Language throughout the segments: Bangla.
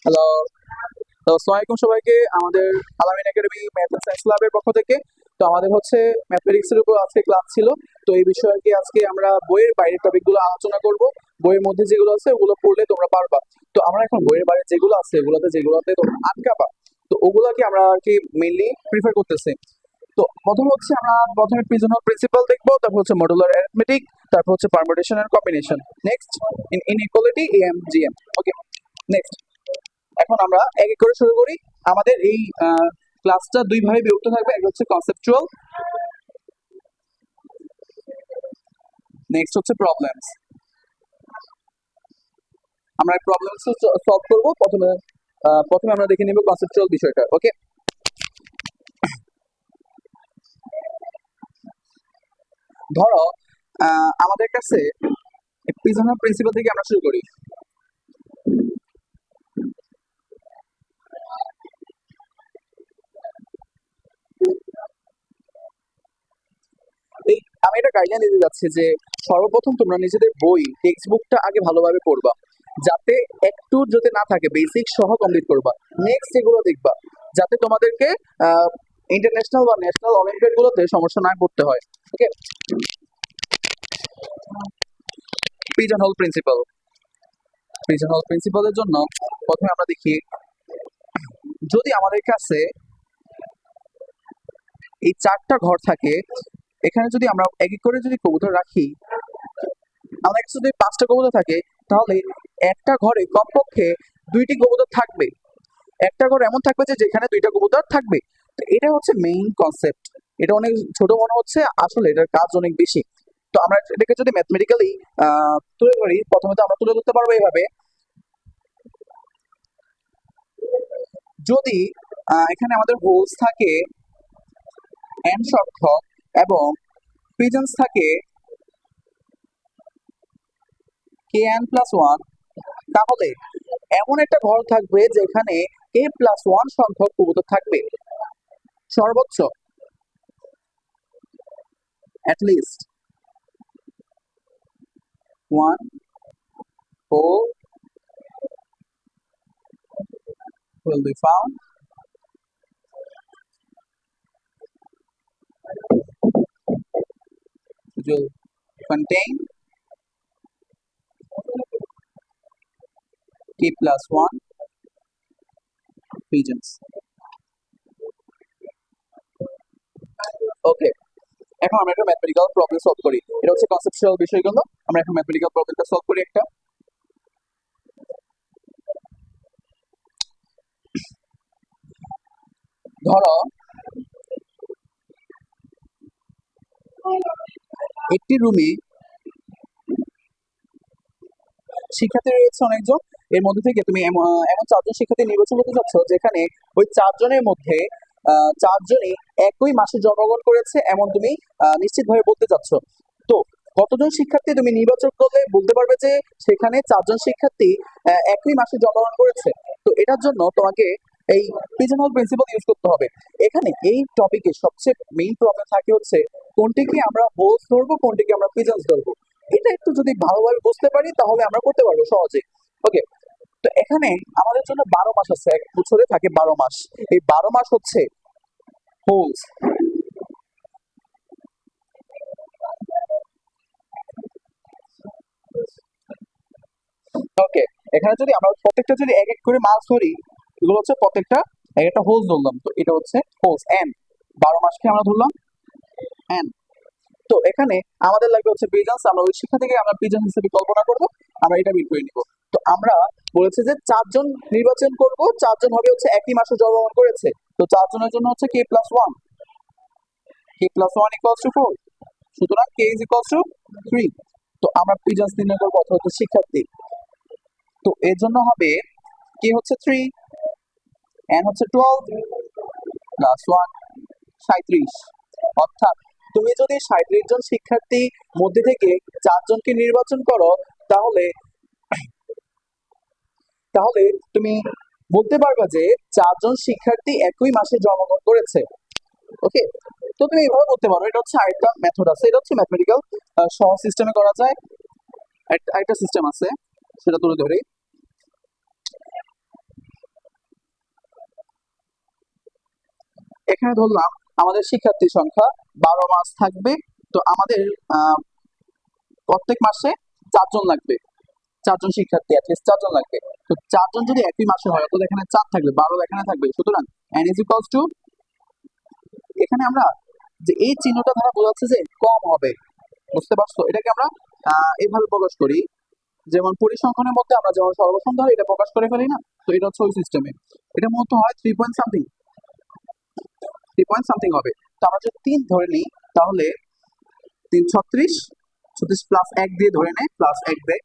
হ্যালো, তো আসসালামু আলাইকুম সবাইকে। আমাদের আলামিন একাডেমি ম্যাথ এন্ড সায়েন্স ল্যাবের পক্ষ থেকে তো আমাদের হচ্ছে ম্যাথমেটিক্স এর উপর আজকে ক্লাস ছিল। তো এই বিষয়ে কি আজকে আমরা বইয়ের বাইরের টপিকগুলো আলোচনা করব। বইয়ের মধ্যে যেগুলো আছে ওগুলো পড়লে তোমরা পারবা। তো আমরা এখন বইয়ের বাইরে যেগুলো আছে যেগুলোতে তোমরা আটকাবা, তো ওগুলাকে আমরা আর কি মেইনলি প্রিফার করতেছি। তো প্রথম হচ্ছে আমরা প্রথমে প্রিজনাল প্রিন্সিপাল দেখবো, তারপর হচ্ছে মডুলার অ্যারিথমেটিক, তারপর হচ্ছে permutation and combination, next inequality M G M. Okay, next. এখন আমরা এক এক করে শুরু করি। আমাদের এই ক্লাসটা দুই ভাগে বিভক্ত থাকবে, একটা হচ্ছে কনসেপচুয়াল, নেক্সট হচ্ছে প্রবলেমস। আমরা প্রবলেমস সলভ করব। প্রথমে আমরা দেখে নিব কনসেপচুয়াল বিষয়টা। ওকে, ধরো আমাদের কাছে প্রিজনাল প্রিন্সিপাল থেকে আমরা শুরু করি। এই আমি একটা গাইডলাইন দিতে যাচ্ছি যে সর্বপ্রথম তোমরা নিজেদের বই টেক্সট বুকটা আগে ভালোভাবে পড়বা, যাতে একটু যদি না থাকে বেসিক সহ কমপ্লিট করবা। নেক্সট এগুলো দেখবা যাতে তোমাদেরকে ইন্টারন্যাশনাল বা ন্যাশনাল অলিম্পিয়াড গুলোতে সমস্যা না করতে হয়। Okay, pigeonhole principle. Pigeonhole প্রিন্সিপালের জন্য প্রথমে আমরা দেখি, যদি আমাদের কাছে এই চারটা ঘর থাকে, এখানে যদি আমরা এক এক করে যদি কবুতর রাখি, আমাদের কাছে যদি পাঁচটা কবুতর থাকে, তাহলে একটা ঘরে কমপক্ষে দুইটি কবুতর থাকবে। একটা ঘর এমন থাকবে যে যেখানে দুইটা কবুতর থাকবে। তো এটা হচ্ছে মেইন কনসেপ্ট। এটা অনেক ছোট মনে হচ্ছে, আসলে এটার কাজ অনেক বেশি। তো আমরা এটাকে যদি ম্যাথমেটিক্যালি তুলে ধরি, প্রথমে তো আমরা তুলে ধরতে পারবো এইভাবে। যদি এখানে আমাদের হোলস থাকে n সংখ্যক এবং পিজনস থাকে kn+1, তাহলে এমন একটা ঘর থাকবে যেখানে k+1 সংখ্যক কবুতর থাকবে সর্বোচ্চ, at least one hole will be found which will contain k+1 pigeons. ওকে, এখন আমরা একটা ম্যাথমেটিক্যাল প্রবলেম সলভ করি। এটা হচ্ছে কনসেপচুয়াল বিষয়গুলো। আমরা এখন ম্যাথমেটিক্যাল প্রবলেমটা সলভ করি একটা। ধরো একটি রুমে শিক্ষার্থী রয়েছে অনেকজন। এর মধ্যে থেকে তুমি এমন চারজন শিক্ষার্থী নির্বাচন করতে চাচ্ছ যেখানে ওই চারজনের মধ্যে চারজনই একই মাসে জন্মগ্রহণ করেছে, এমন তুমি নিশ্চিতভাবে বলতে চাচ্ছ। তো কতজন শিক্ষার্থী তুমি নির্বাচন করলে বলতে পারবে যে সেখানে চারজন শিক্ষার্থী একই মাসে জন্মগ্রহণ করেছে? তো এটার জন্য তোমাকে এই পিজনহোল প্রিন্সিপাল ইউজ করতে হবে। এখানে এই টপিকে সবচেয়ে মেইন প্রবলেম থাকে হচ্ছে কোনটিকে আমরা হোলস ধরবো, কোনটিকে আমরা পিজনস ধরবো। এটা একটু যদি ভালোভাবে বুঝতে পারি তাহলে আমরা করতে পারবো সহজে। ওকে, তো এখানে আমাদের জন্য 12 মাস আছে, এক বছরে থাকে 12 মাস। এই 12 মাস হচ্ছে হোলস। ওকে, এখানে যদি আমরা প্রত্যেকটা যদি এক এক করে মাস ধরি, এগুলো হচ্ছে প্রত্যেকটা এক একটা হোলস ধরলাম। তো এটা হচ্ছে হোলস এন, 12 মাসকে আমরা ধরলাম এন। তো এখানে আমাদের লাগবে হচ্ছে পিজন্স। আমরা ওই শিক্ষা থেকে আমরা পিজন হিসেবে কল্পনা করব, আমরা এটা বের করে নিব। তো আমরা বলেছে যে চারজন নির্বাচন করব, চারজন হবে হচ্ছে একই মাসে জন্মগ্রহণ করেছে। তো চারজনের জন্য হচ্ছে k+1, k+1 = 4, সুতরাং k=3। তো আমরা পিজন্স নির্ণয় করবো অথবা হচ্ছে শিক্ষার্থী। তো এর জন্য হবে k হচ্ছে 3, n হচ্ছে 12 +1 37। অর্থাৎ তুমি যদি 37 জন শিক্ষার্থী মধ্যে থেকে চারজনকে নির্বাচন করো, তাহলে তাহলে তুমি বলতে পারবা যে চারজন শিক্ষার্থী একই মাসে জন্মগ্রহণ করেছে। ওকে, তো তুমি এইভাবে বলতে পারো। এটা হচ্ছে আরেকটা মেথড আছে, এটা হচ্ছে ম্যাথমেটিক্যাল সহজ সিস্টেমে করা যায়। আরেকটা সিস্টেম আছে, সেটা তুলে ধরি। এখানে ধরলাম আমাদের শিক্ষার্থী সংখ্যা 12 মাস থাকবে। তো আমাদের প্রত্যেক মাসে 4 জন লাগবে, 4 জন শিক্ষার্থী, অ্যাটলিস্ট 4 জন লাগবে। তো 4 জন যদি একই মাসে হয়, অর্থাৎ এখানে 4 থাকবে, 12 এখানে থাকবে। সুতরাং n ইজ ইকুয়ালস টু, এখানে আমরা যে এই চিহ্নটা দ্বারা বোঝাচ্ছে যে কম হবে, বুঝতে পারছো? এটাকে আমরা এইভাবে প্রকাশ করি, যেমন পরিসংখ্যানের মধ্যে আমরা যেমন সর্বসংখ্যা ধরে এটা প্রকাশ করে ফেলি না, তো এটা হচ্ছে ওই সিস্টেমে। এটা মূলত হয় 3 পয়েন্ট সামথিং, 3 পয়েন্ট সামথিং হবে। তো আমরা যদি 3 ধরে নিই, তাহলে 3 36, 36 প্লাস 1 দিয়ে ধরে নেয়, প্লাস 1 দেয়,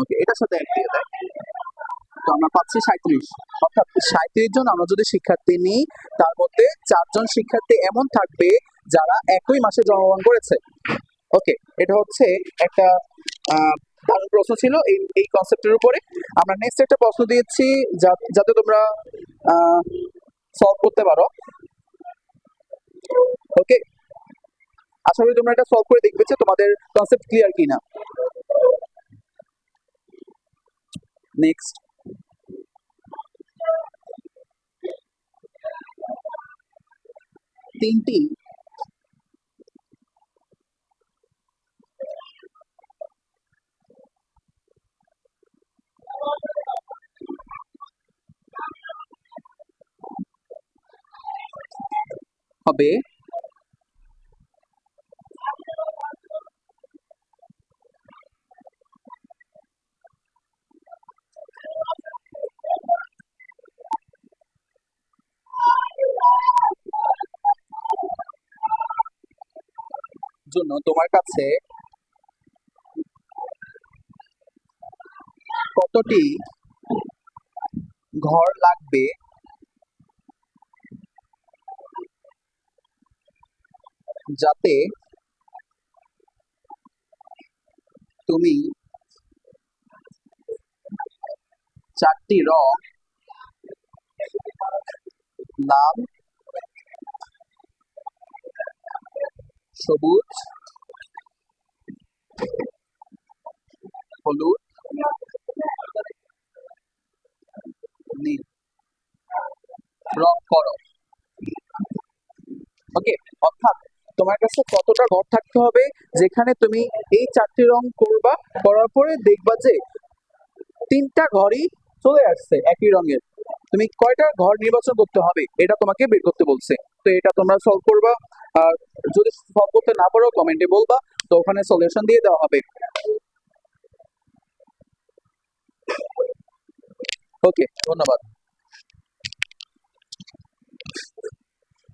ওকে, এটার সাথে 1 দিয়ে দেয়, তো আমরা পাচ্ছি 37। অর্থাৎ 37 জন আমরা যদি শিক্ষার্থী নিই, তার মধ্যে 4 জন শিক্ষার্থী এমন থাকবে যারা একই মাসে জন্মগ্রহণ করেছে। ওকে, এটা হচ্ছে একটা দারুণ প্রশ্ন ছিল এই এই কনসেপ্টের উপরে। আমরা নেক্সট একটা প্রশ্ন দিয়েছি যাতে তোমরা সলভ করতে পারো। ওকে, আশা করি তোমরা এটা সলভ করে দেখবে যে তোমাদের কনসেপ্ট ক্লিয়ার কিনা। নেক্সট, তিনটি হবে জন্য তোমার কাছে কতটি ঘর লাগবে যাতে তুমি 4টি রং, লাল, সবুজ, হলুদ, নীল রং করো। ওকে, অর্থাৎ তোমার কাছে কতটা ঘর থাকতে হবে যেখানে তুমি এই 4টি রং করবা, করার পরে দেখবা যে 3টা ঘরই চলে আসছে একই রঙের। তুমি কয়টা ঘর নির্বাচন করতে হবে এটা তোমাকে বের করতে বলছে। তো এটা তোমরা সলভ করবা, আর যদি সলভ করতে না পারো কমেন্টে বলবা, তো ওখানে সলিউশন দিয়ে দেওয়া হবে। ওকে, ধন্যবাদ।